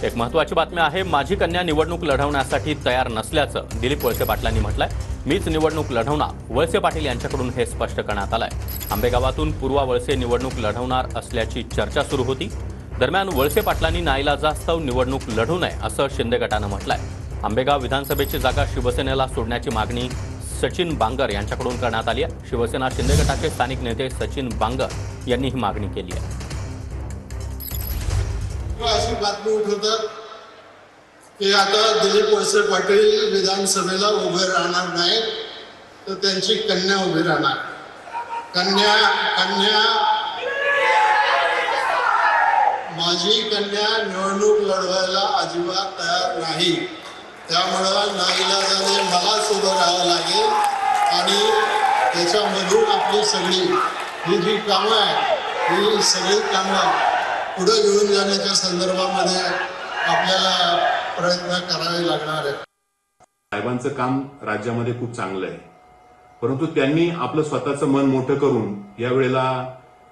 एक महत्त्वाची बातमी आहे, माझी कन्या निवडणूक लढवण्यासाठी तयार नसल्याचं दिलीप वळसे पाटलांनी म्हटलंय. मीच निवडणूक लढवणार, वळसे पाटील यांच्याकडून हे स्पष्ट करण्यात आलंय. आंबेगावातून पूर्वा वळसे निवडणूक लढवणार असल्याची चर्चा सुरू होती. दरम्यान वळसे पाटलांनी नाईलाजास्तव निवडणूक लढवू नये असं शिंदे गटानं म्हटलंय. आंबेगाव विधानसभेची जागा शिवसेनेला सोडण्याची मागणी सचिन बांगर यांच्याकडून करण्यात आली आहे. शिवसेना शिंदे गटाचे स्थानिक नेते सचिन बांगर यांनी ही मागणी केली आहे. अशी बातमी उठवतात की आता दिलीप वळसे पाटील विधानसभेला उभे राहणार नाही, तर त्यांची कन्या उभी राहणार. माझी कन्या निवडणूक लढवायला अजिबात तयार नाही. त्यामुळं नाईलाजाने मलाच उभं राहावं लागेल आणि त्याच्यामधून आपली सगळी ही जी कामं आहे ही सगळी कामं पुढे घेऊन जाण्याच्या संदर्भामध्ये आपल्याला प्रयत्न करावे लागणार आहेत. साहेबांचं काम राज्यामध्ये खूप चांगलं आहे, परंतु त्यांनी आपलं स्वतःचं मन मोठं करून यावेळेला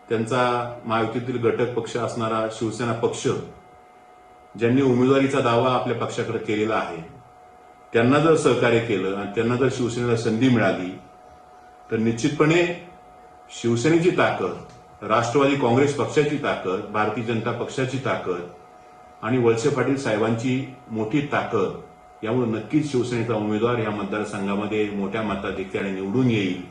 त्यांचा महायुतीतील घटक पक्ष असणारा शिवसेना पक्ष, ज्यांनी उमेदवारीचा दावा आपल्या पक्षाकडे केलेला आहे, त्यांना जर सहकार्य केलं आणि त्यांना जर शिवसेनेला संधी मिळाली तर निश्चितपणे शिवसेनेची ताकद, राष्ट्रवादी काँग्रेस पक्षाची ताकद, भारतीय जनता पक्षाची ताकद आणि वळसे पाटील साहेबांची मोठी ताकद यामुळे नक्कीच शिवसेनेचा उमेदवार या मतदारसंघामध्ये मोठ्या मताधिक्याने निवडून येईल